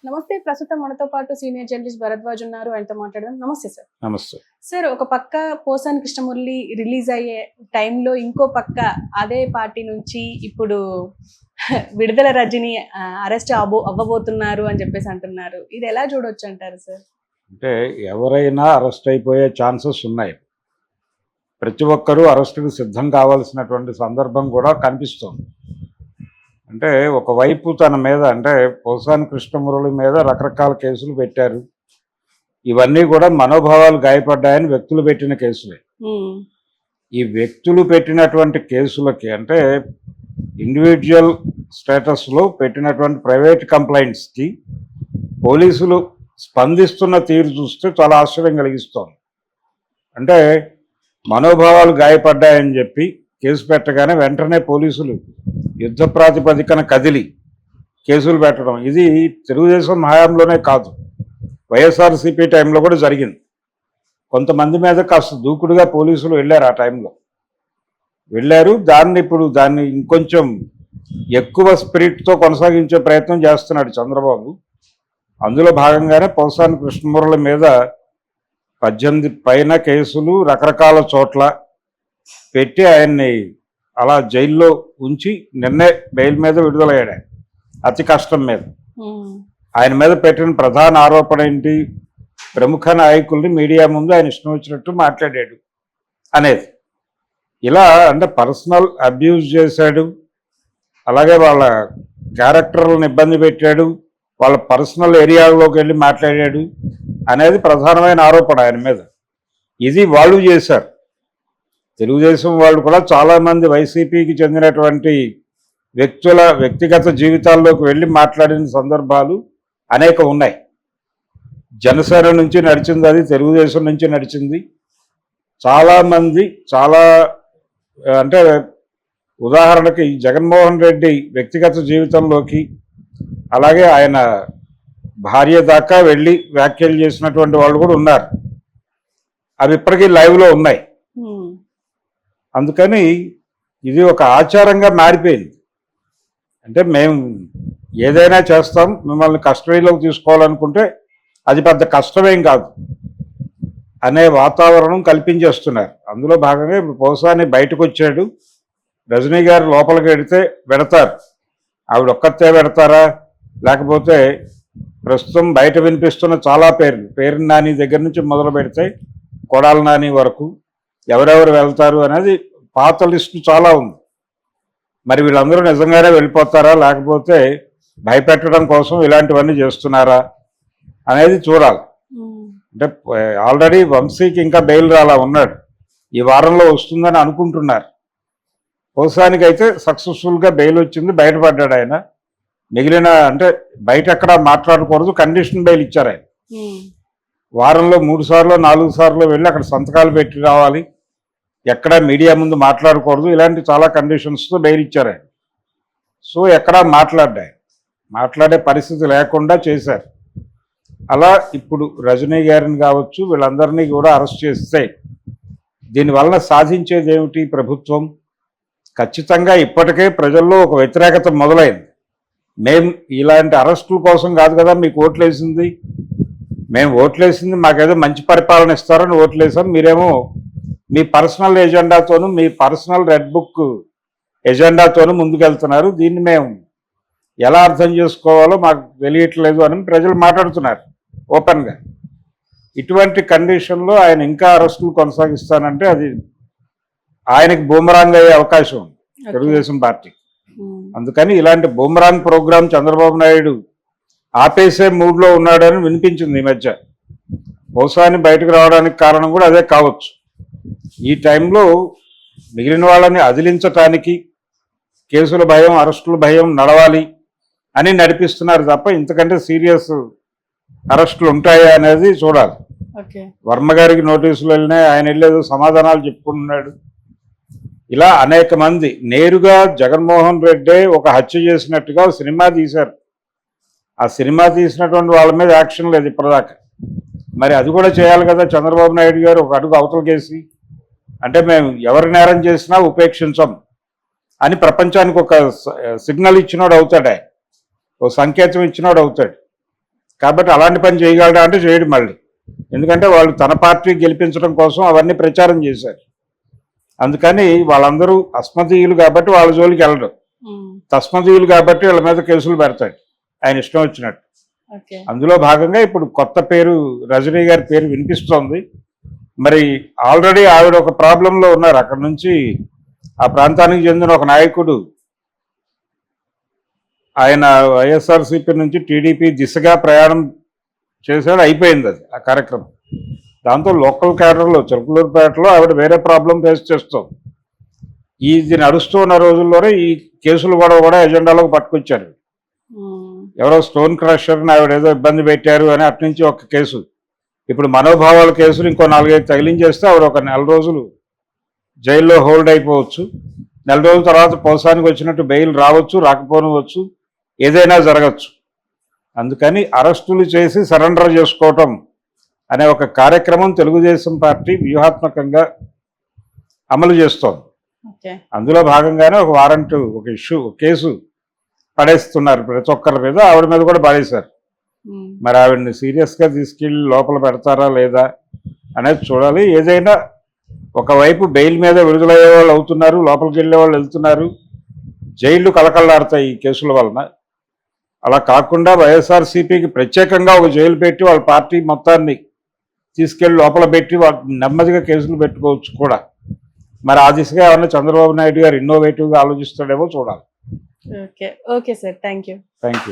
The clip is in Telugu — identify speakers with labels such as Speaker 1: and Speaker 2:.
Speaker 1: నమస్తే. ప్రస్తుతం మనతో పాటు సీనియర్ జర్నలిస్ట్ భరద్వాజ్ ఉన్నారు. ఆయనతో మాట్లాడదాం. నమస్తే సార్.
Speaker 2: నమస్తే.
Speaker 1: సార్, ఒక పక్క పోసాని కృష్ణమురళి రిలీజ్ అయ్యే టైంలో ఇంకో పక్క అదే పార్టీ నుంచి ఇప్పుడు విడుదల రజని అరెస్ట్ అవ్వబోతున్నారు అని చెప్పేసి అంటున్నారు. ఇది ఎలా చూడొచ్చు అంటారు సార్?
Speaker 2: అంటే ఎవరైనా అరెస్ట్ అయిపోయే ఛాన్సెస్ ఉన్నాయి. ప్రతి ఒక్కరూ అరెస్టుకు సిద్ధం కావాల్సినటువంటి సందర్భం కూడా కనిపిస్తుంది. అంటే ఒకవైపు తన మీద అంటే పోసాని కృష్ణమురళి మీద రకరకాల కేసులు పెట్టారు. ఇవన్నీ కూడా మనోభావాలు గాయపడ్డాయని వ్యక్తులు పెట్టిన కేసులే. ఈ వ్యక్తులు పెట్టినటువంటి కేసులకి అంటే ఇండివిజువల్ స్టేటస్లో పెట్టినటువంటి ప్రైవేట్ కంప్లైంట్స్కి పోలీసులు స్పందిస్తున్న తీరు చూస్తే చాలా ఆశ్చర్యం కలిగిస్తోంది. అంటే మనోభావాలు గాయపడ్డాయని చెప్పి కేసు పెట్టగానే వెంటనే పోలీసులు యుద్ధ ప్రాతిపదికన కదిలి కేసులు పెట్టడం, ఇది తెలుగుదేశం హయాంలోనే కాదు, వైఎస్ఆర్సీపీ టైంలో కూడా జరిగింది. కొంతమంది మీద కాస్త దూకుడుగా పోలీసులు వెళ్ళారు. ఆ టైంలో వెళ్ళారు. దాన్ని ఇంకొంచెం ఎక్కువ స్పిరిట్తో కొనసాగించే ప్రయత్నం చేస్తున్నాడు చంద్రబాబు. అందులో భాగంగానే పోసాని కృష్ణమురళి మీద 18 పైన కేసులు రకరకాల చోట్ల పెట్టి ఆయన్ని అలా జైల్లో ఉంచి నిన్నే బెయిల్ మీద విడుదలయ్యాడు. అతి కష్టం మీద ఆయన మీద పెట్టిన ప్రధాన ఆరోపణ ఏంటి? ప్రముఖ నాయకుల్ని మీడియా ముందు ఆయన ఇష్టం వచ్చినట్టు మాట్లాడాడు అనేది. ఇలా అంటే పర్సనల్ అబ్యూజ్ చేశాడు, అలాగే వాళ్ళ క్యారెక్టర్లను ఇబ్బంది పెట్టాడు, వాళ్ళ పర్సనల్ ఏరియాలోకి వెళ్ళి మాట్లాడాడు అనేది ప్రధానమైన ఆరోపణ ఆయన మీద. ఇది వాళ్ళు చేశారు. తెలుగుదేశం వాళ్ళు కూడా చాలామంది వైసీపీకి చెందినటువంటి వ్యక్తుల వ్యక్తిగత జీవితాల్లోకి వెళ్ళి మాట్లాడిన సందర్భాలు అనేక ఉన్నాయి. జనసేన నుంచి నడిచింది, అది తెలుగుదేశం నుంచి నడిచింది. చాలామంది అంటే ఉదాహరణకి జగన్మోహన్ రెడ్డి వ్యక్తిగత జీవితంలోకి అలాగే ఆయన భార్య దాకా వెళ్ళి వ్యాఖ్యలు చేసినటువంటి వాళ్ళు కూడా ఉన్నారు. అవి ఇప్పటికీ లైవ్లో ఉన్నాయి. అందుకని ఇది ఒక ఆచారంగా మారిపోయింది. అంటే మేము ఏదైనా చేస్తాం, మిమ్మల్ని కస్టడీలోకి తీసుకోవాలనుకుంటే అది పెద్ద కష్టమేం కాదు అనే వాతావరణం కల్పించేస్తున్నారు. అందులో భాగంగా ఇప్పుడు పోసాని బయటకు వచ్చాడు. రజనీ గారు లోపలికి పెడతారు. ఆవిడ ఒక్కతే పెడతారా, లేకపోతే ప్రస్తుతం బయట వినిపిస్తున్న చాలా పేరు నాని దగ్గర నుంచి మొదలు పెడితే కొడాల నాని వరకు ఎవరెవరు వెళ్తారు అనేది పాత లిస్టు చాలా ఉంది. మరి వీళ్ళందరూ నిజంగానే వెళ్ళిపోతారా, లేకపోతే భయపెట్టడం కోసం ఇలాంటివన్నీ చేస్తున్నారా అనేది చూడాలి. అంటే ఆల్రెడీ వంశీకి ఇంకా బెయిల్ రాలా ఉన్నాడు. ఈ వారంలో వస్తుందని అనుకుంటున్నారు. పోసానికి అయితే సక్సెస్ఫుల్గా బెయిల్ వచ్చింది, బయటపడ్డాడు ఆయన. మిగిలిన అంటే బయట ఎక్కడా మాట్లాడకూడదు, కండిషన్ బెయిల్ ఇచ్చారు ఆయన. వారంలో 3 సార్లు 4 సార్లు వెళ్ళి అక్కడ సంతకాలు పెట్టి రావాలి, ఎక్కడా మీడియా ముందు మాట్లాడకూడదు, ఇలాంటి చాలా కండిషన్స్తో బెయిల్ ఇచ్చారు ఆయన. సో ఎక్కడా మాట్లాడే పరిస్థితి లేకుండా చేశారు. అలా ఇప్పుడు రజనీ గారిని కావచ్చు వీళ్ళందరినీ కూడా అరెస్ట్ చేస్తే దీనివల్ల సాధించేది ఏమిటి? ప్రభుత్వం ఖచ్చితంగా ఇప్పటికే ప్రజల్లో ఒక వ్యతిరేకత మొదలైంది. మేము ఇలాంటి అరెస్టుల కోసం కాదు కదా మీకు ఓట్లేసింది, మేము ఓట్లేసింది మాకేదో మంచి పరిపాలన ఇస్తారని ఓట్లేసాం, మీరేమో మీ పర్సనల్ ఎజెండాతోనూ మీ పర్సనల్ రెడ్ బుక్ ఎజెండాతోనూ ముందుకెళ్తున్నారు, దీన్ని మేము ఎలా అర్థం చేసుకోవాలో మాకు తెలియట్లేదు అని ప్రజలు మాట్లాడుతున్నారు ఓపెన్గా. ఇటువంటి కండిషన్లో ఆయన ఇంకా అరెస్టులు కొనసాగిస్తానంటే అది ఆయనకి బూమరాంగ్ అయ్యే అవకాశం ఉంది తెలుగుదేశం పార్టీకి. అందుకని ఇలాంటి బూమరాంగ్ ప్రోగ్రాం చంద్రబాబు నాయుడు ఆపేసే మూడ్లో ఉన్నాడని వినిపించింది ఈ మధ్య. పోసాని బయటకు రావడానికి కారణం కూడా అదే కావచ్చు. ఈ టైంలో మిగిలిన వాళ్ళని అదిలించటానికి కేసుల భయం, అరెస్టుల భయం నడవాలి అని నడిపిస్తున్నారు తప్ప ఇంతకంటే సీరియస్ అరెస్టులు ఉంటాయా అనేది చూడాలి. వర్మ గారికి నోటీసులు వెళ్ళినాయి, ఆయన వెళ్ళేదో సమాధానాలు చెప్పుకుంటున్నాడు. ఇలా అనేక మంది నేరుగా జగన్మోహన్ రెడ్డి ఒక హత్య చేసినట్టుగా సినిమా తీశారు. ఆ సినిమా తీసినటువంటి వాళ్ళ మీద యాక్షన్ లేదు ఇప్పటిదాకా. మరి అది కూడా చేయాలి కదా చంద్రబాబు నాయుడు గారు, ఒక అడుగు అవతలకేసి. అంటే మేము ఎవరి నేరం చేసినా ఉపేక్షించం అని ప్రపంచానికి ఒక సిగ్నల్ ఇచ్చినోడు అవుతాడు, ఆయన ఓ సంకేతం ఇచ్చినోడు అవుతాడు. కాబట్టి అలాంటి పని చేయగలడా అంటే చేయడు మళ్ళీ. ఎందుకంటే వాళ్ళు తన పార్టీ గెలిపించడం కోసం అవన్నీ ప్రచారం చేశారు. అందుకని వాళ్ళందరూ అస్మదీయులు కాబట్టి వాళ్ళ జోలికి వెళ్ళడు, తస్మదీయులు కాబట్టి వీళ్ళ మీద కేసులు పెడతాడు ఆయన ఇష్టం వచ్చినట్టు.
Speaker 1: ఓకే.
Speaker 2: అందులో భాగంగా ఇప్పుడు కొత్త పేరు రజనీ గారి పేరు వినిపిస్తోంది. మరి ఆల్రెడీ ఆవిడ ఒక ప్రాబ్లంలో ఉన్నారు. అక్కడ నుంచి ఆ ప్రాంతానికి చెందిన ఒక నాయకుడు ఆయన వైఎస్ఆర్సీపీ నుంచి టీడీపీ దిశగా ప్రయాణం చేశాడు, అయిపోయింది అది ఆ కార్యక్రమం. దాంతో లోకల్ క్యాడర్లో చిలకలూరుపేటలో ఆవిడ వేరే ప్రాబ్లం ఫేస్ చేస్తాం. ఇది నడుస్తూ ఉన్న రోజుల్లోనే ఈ కేసులు కూడా ఎజెండాలోకి పట్టుకొచ్చారు. ఎవరో స్టోన్ క్రషర్ని ఆవిడ ఏదో ఇబ్బంది పెట్టారు అని అటు నుంచి ఒక కేసు, ఇప్పుడు మనోభావాల కేసులు ఇంకో 4-5 తగిలించేస్తే ఆవిడ ఒక 4 రోజులు జైల్లో హోల్డ్ అయిపోవచ్చు. 4 రోజుల తర్వాత పోసానికి వచ్చినట్టు బెయిల్ రావచ్చు, రాకపోవచ్చు, ఏదైనా జరగచ్చు. అందుకని అరెస్టులు చేసి సరెండర్ చేసుకోవటం అనే ఒక కార్యక్రమం తెలుగుదేశం పార్టీ వ్యూహాత్మకంగా అమలు చేస్తోంది. అందులో భాగంగానే ఒక వారెంట్, ఒక ఇష్యూ, ఒక కేసు పడేస్తున్నారు ప్రతి ఒక్కరి మీద. ఆవిడ మీద కూడా పడేశారు. మరి ఆవిడని సీరియస్గా తీసుకెళ్ళి లోపల పెడతారా లేదా అనేది చూడాలి. ఏదైనా ఒకవైపు బెయిల్ మీద విడుదలయ్యే వాళ్ళు అవుతున్నారు, లోపలికి వెళ్ళే వాళ్ళు వెళ్తున్నారు, జైళ్లు కలకల్లాడతాయి ఈ కేసుల వలన. అలా కాకుండా వైఎస్ఆర్సీపీకి ప్రత్యేకంగా ఒక జైలు పెట్టి వాళ్ళ పార్టీ మొత్తాన్ని తీసుకెళ్లి లోపల పెట్టి నెమ్మదిగా కేసులు పెట్టుకోవచ్చు కూడా. మరి ఆ దిశగా ఏమన్నా చంద్రబాబు నాయుడు గారు ఇన్నోవేటివ్గా ఆలోచిస్తాడేమో చూడాలి.
Speaker 1: Okay. Okay sir, thank you.
Speaker 2: Thank you.